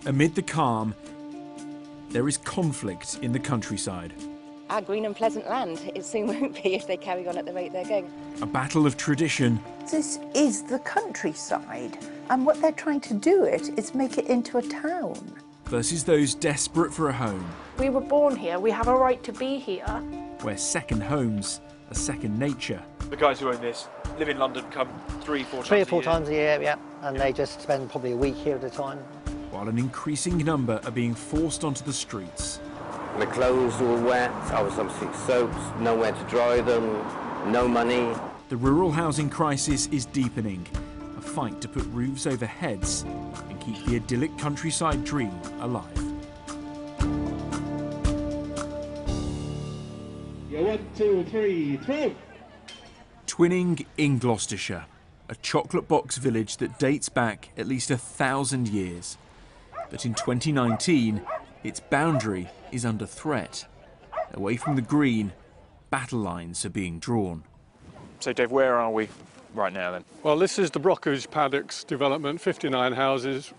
Amid the calm, there is conflict in the countryside. Our green and pleasant land, it soon won't be if they carry on at the rate they're going. A battle of tradition. This is the countryside, and what they're trying to do is make it into a town. Versus those desperate for a home. We were born here, we have a right to be here. Where second homes are second nature. The guys who own this live in London, come 3-4 times a year, yeah, and they just spend probably a week here at a time. While an increasing number are being forced onto the streets. The clothes were wet, I was obviously soaked, nowhere to dry them, no money. The rural housing crisis is deepening. A fight to put roofs over heads and keep the idyllic countryside dream alive. Yeah, 1, 2, 3, throw! Twinning in Gloucestershire, a chocolate box village that dates back at least 1,000 years. But in 2019, its boundary is under threat. Away from the green, battle lines are being drawn. So Dave, where are we right now then? Well, this is the Brockage Paddocks development, 59 houses,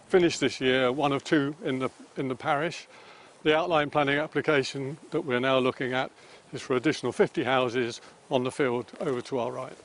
finished this year, one of two in the parish. The outline planning application that we're now looking at is for additional 50 houses on the field over to our right.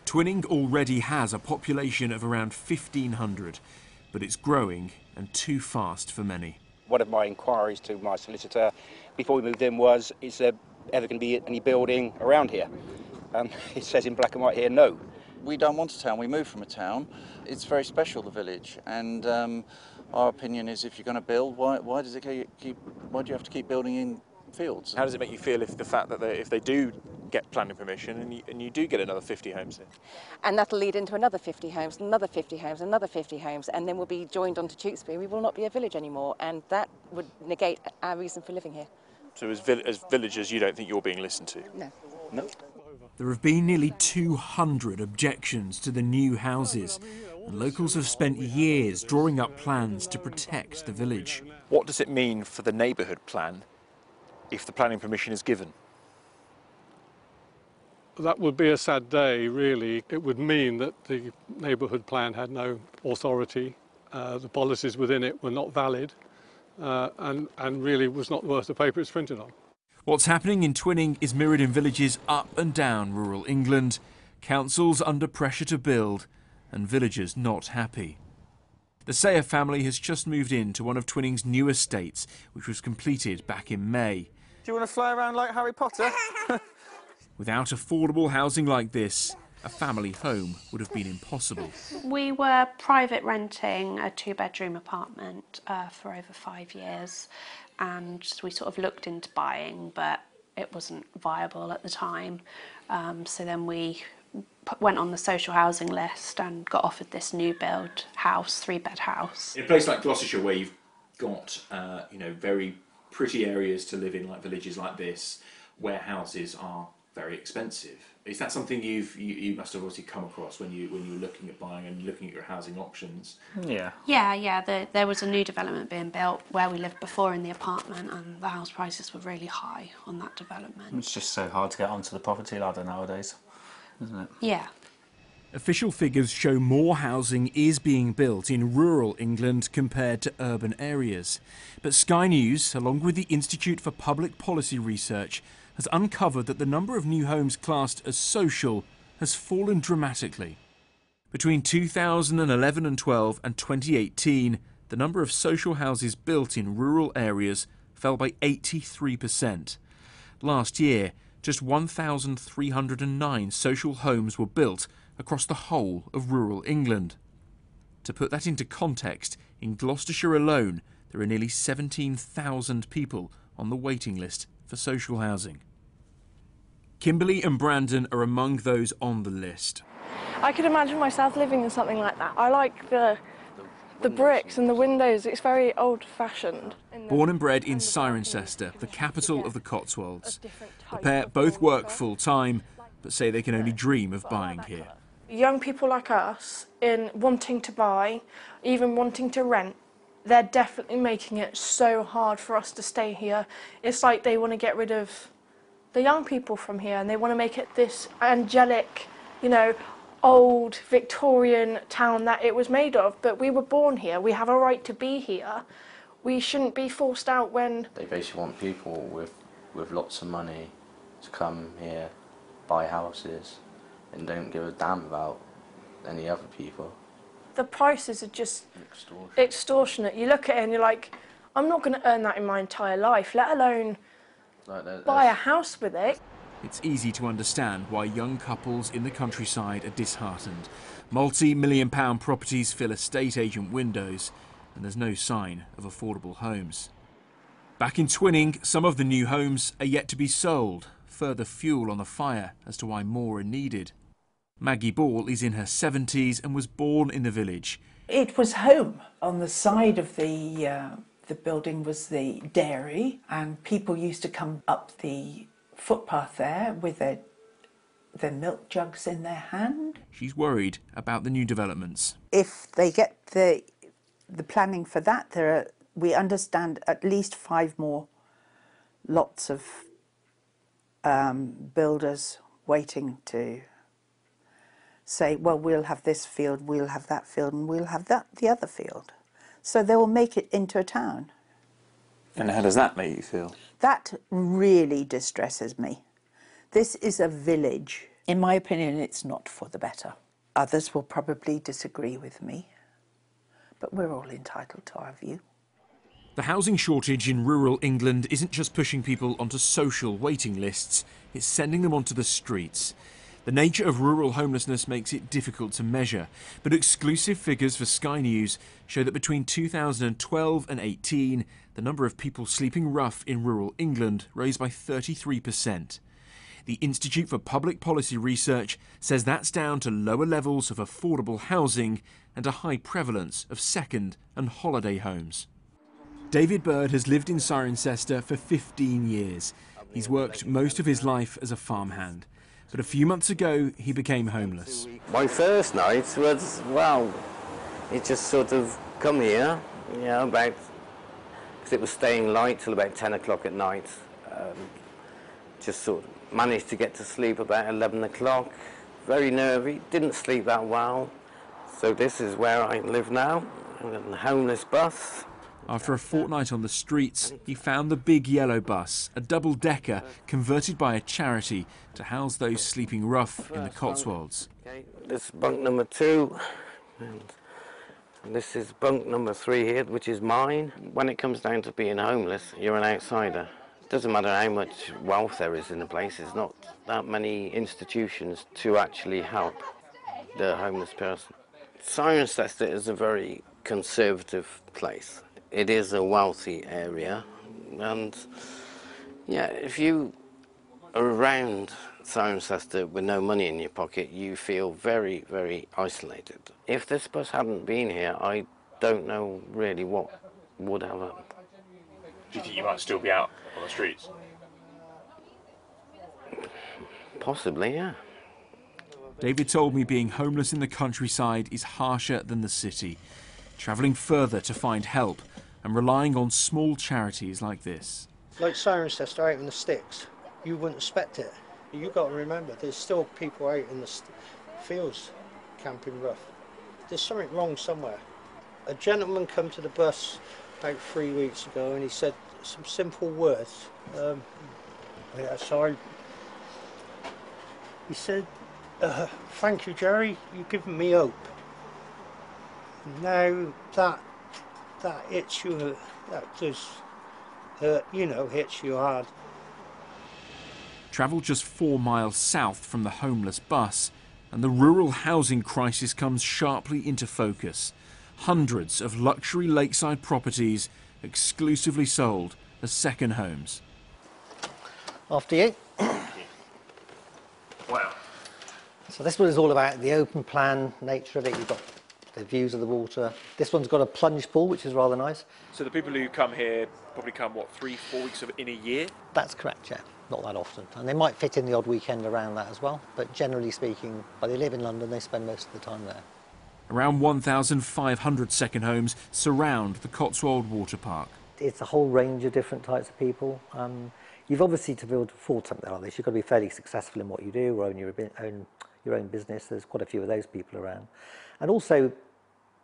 Twinning already has a population of around 1,500, but it's growing and too fast for many. One of my inquiries to my solicitor before we moved in was, is there ever going to be any building around here? It says in black and white here, no. We don't want a town, we moved from a town. It's very special, the village, and our opinion is if you're going to build, why do you have to keep building in fields? How does it make you feel if the fact that if they do get planning permission and you do get another 50 homes in? And that'll lead into another 50 homes, another 50 homes, another 50 homes, and then we'll be joined onto Tewkesbury. We will not be a village anymore, and that would negate our reason for living here. So as villagers, you don't think you're being listened to? No. No. There have been nearly 200 objections to the new houses, and locals have spent years drawing up plans to protect the village. What does it mean for the neighbourhood plan if the planning permission is given? That would be a sad day, really. It would mean that the neighbourhood plan had no authority, the policies within it were not valid, and really was not worth the paper it's printed on. What's happening in Twinning is mirrored in villages up and down rural England, councils under pressure to build, and villagers not happy. The Sayer family has just moved into one of Twinning's new estates, which was completed back in May. Do you want to fly around like Harry Potter? Without affordable housing like this, a family home would have been impossible. We were private renting a 2-bedroom apartment for over 5 years, and we sort of looked into buying, but it wasn't viable at the time. So then we went on the social housing list and got offered this new build house, 3-bed house. In a place like Gloucestershire, where you've got very pretty areas to live in, like villages like this, where houses are very expensive. Is that something you must have obviously come across when you were looking at buying and looking at your housing options? Yeah. There was a new development being built where we lived before in the apartment, and the house prices were really high on that development. It's just so hard to get onto the property ladder nowadays, isn't it? Yeah. Official figures show more housing is being built in rural England compared to urban areas. But Sky News, along with the Institute for Public Policy Research, has uncovered that the number of new homes classed as social has fallen dramatically. Between 2011 and 12 and 2018, the number of social houses built in rural areas fell by 83%. Last year, just 1,309 social homes were built across the whole of rural England. To put that into context, in Gloucestershire alone, there are nearly 17,000 people on the waiting list for social housing. Kimberly and Brandon are among those on the list. I could imagine myself living in something like that. I like the bricks and the windows. It's very old-fashioned. Born and bred in Cirencester, the capital of the Cotswolds. The pair both work full-time, but say they can only dream of buying here. Young people like us, in wanting to buy, even wanting to rent, they're definitely making it so hard for us to stay here. It's like they want to get rid of the young people from here, and they want to make it this angelic, old Victorian town that it was made of, but we were born here, we have a right to be here. We shouldn't be forced out when... They basically want people with lots of money to come here, buy houses, and don't give a damn about any other people. The prices are just extortionate. You look at it and you're like, I'm not going to earn that in my entire life, let alone buy a house with it. It's easy to understand why young couples in the countryside are disheartened. Multi-million-pound properties fill estate agent windows, and there's no sign of affordable homes. Back in Twinning, some of the new homes are yet to be sold, further fuel on the fire as to why more are needed. Maggie Ball is in her 70s and was born in the village. It was home. On the side of the building was the dairy, and people used to come up the footpath there with their milk jugs in their hand. She's worried about the new developments. If they get the planning for that, we understand at least 5 more lots of builders waiting to say, well, we'll have this field, we'll have that field, and we'll have the other field. So they will make it into a town. And how does that make you feel? That really distresses me. This is a village. In my opinion, it's not for the better. Others will probably disagree with me, but we're all entitled to our view. The housing shortage in rural England isn't just pushing people onto social waiting lists, it's sending them onto the streets. The nature of rural homelessness makes it difficult to measure, but exclusive figures for Sky News show that between 2012 and 18, the number of people sleeping rough in rural England rose by 33%. The Institute for Public Policy Research says that's down to lower levels of affordable housing and a high prevalence of second and holiday homes. David Bird has lived in Cirencester for 15 years. He's worked most of his life as a farmhand. But a few months ago, he became homeless. My first night was, well, it just sort of come here, you know, because it was staying light till about 10 o'clock at night. Just sort of managed to get to sleep about 11 o'clock. Very nervy, didn't sleep that well. So this is where I live now, in the homeless bus. After a fortnight on the streets, he found the Big Yellow Bus, a double-decker converted by a charity to house those sleeping rough in the Cotswolds. Okay, this is bunk number 2, and this is bunk number 3 here, which is mine. When it comes down to being homeless, you're an outsider. It doesn't matter how much wealth there is in the place, there's not that many institutions to actually help the homeless person. Cirencester is a very conservative place. It is a wealthy area, and yeah, if you are around Cirencester with no money in your pocket, you feel very, very isolated. If this bus hadn't been here, I don't know really what would have happened. Do you think you might still be out on the streets? Possibly, yeah. David told me being homeless in the countryside is harsher than the city, travelling further to find help and relying on small charities like this. Like Cirencester out in the sticks, you wouldn't expect it. You've got to remember, there's still people out in the fields camping rough. There's something wrong somewhere. A gentleman come to the bus about 3 weeks ago and he said some simple words. He said, thank you, Jerry, you've given me hope. Now that hits you, that does hurt, you know, hits you hard. Travel just 4 miles south from the homeless bus, and the rural housing crisis comes sharply into focus. Hundreds of luxury lakeside properties exclusively sold as second homes. After you. Wow. So this one is all about the open plan nature of it. You've got the views of the water. This one's got a plunge pool, which is rather nice. So the people who come here probably come, what, 3-4 weeks in a year? That's correct, yeah. Not that often. And they might fit in the odd weekend around that as well. But generally speaking, while they live in London, they spend most of the time there. Around 1,500 second homes surround the Cotswold Water Park. It's a whole range of different types of people. You've obviously, to be able to afford something like this, you've got to be fairly successful in what you do, or own your your own business. There's quite a few of those people around. And also,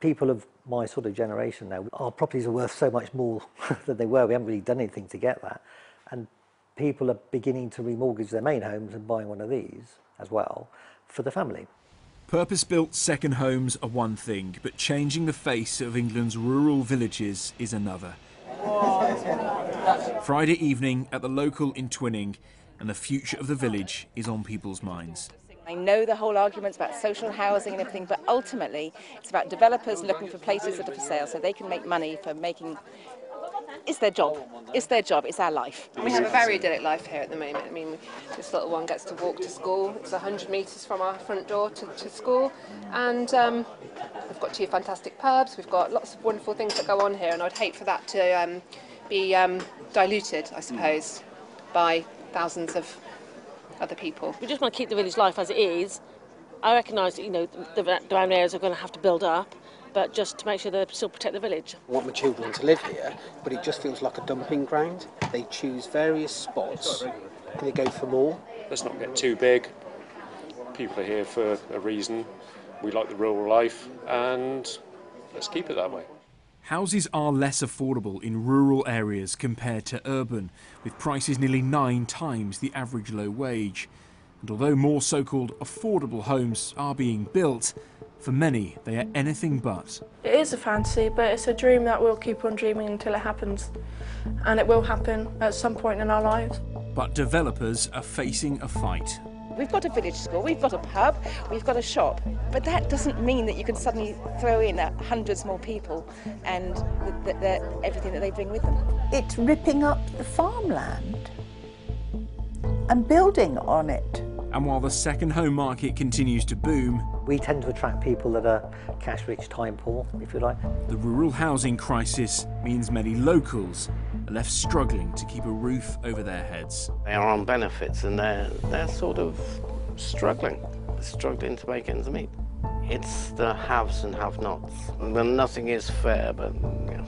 people of my sort of generation now, our properties are worth so much more than they were. We haven't really done anything to get that. And people are beginning to remortgage their main homes and buying one of these as well for the family. Purpose-built second homes are one thing, but changing the face of England's rural villages is another. Friday evening at the local in Twinning, and the future of the village is on people's minds. I know the whole arguments about social housing and everything, but ultimately it's about developers looking for places that are for sale so they can make money for making... It's their job. It's their job. It's our life. We have a very idyllic life here at the moment. I mean, this little one gets to walk to school. It's 100 metres from our front door to school. And we've got 2 fantastic pubs. We've got lots of wonderful things that go on here. And I'd hate for that to be diluted, I suppose, by thousands of other people. We just want to keep the village life as it is. I recognise that, you know, the surrounding areas are going to have to build up, but just to make sure they still protect the village. I want my children to live here, but it just feels like a dumping ground. They choose various spots and they go for more. Let's not get too big. People are here for a reason. We like the rural life, and let's keep it that way. Houses are less affordable in rural areas compared to urban, with prices nearly 9 times the average low wage. And although more so-called affordable homes are being built, for many they are anything but. It is a fantasy, but it's a dream that we'll keep on dreaming until it happens. And it will happen at some point in our lives. But developers are facing a fight. We've got a village school, we've got a pub, we've got a shop, but that doesn't mean that you can suddenly throw in hundreds more people and everything that they bring with them. It's ripping up the farmland and building on it. And while the second home market continues to boom, we tend to attract people that are cash-rich, time-poor, if you like. The rural housing crisis means many locals are left struggling to keep a roof over their heads. They are on benefits and they're sort of struggling to make ends meet. It's the haves and have-nots. Well, nothing is fair, but you know,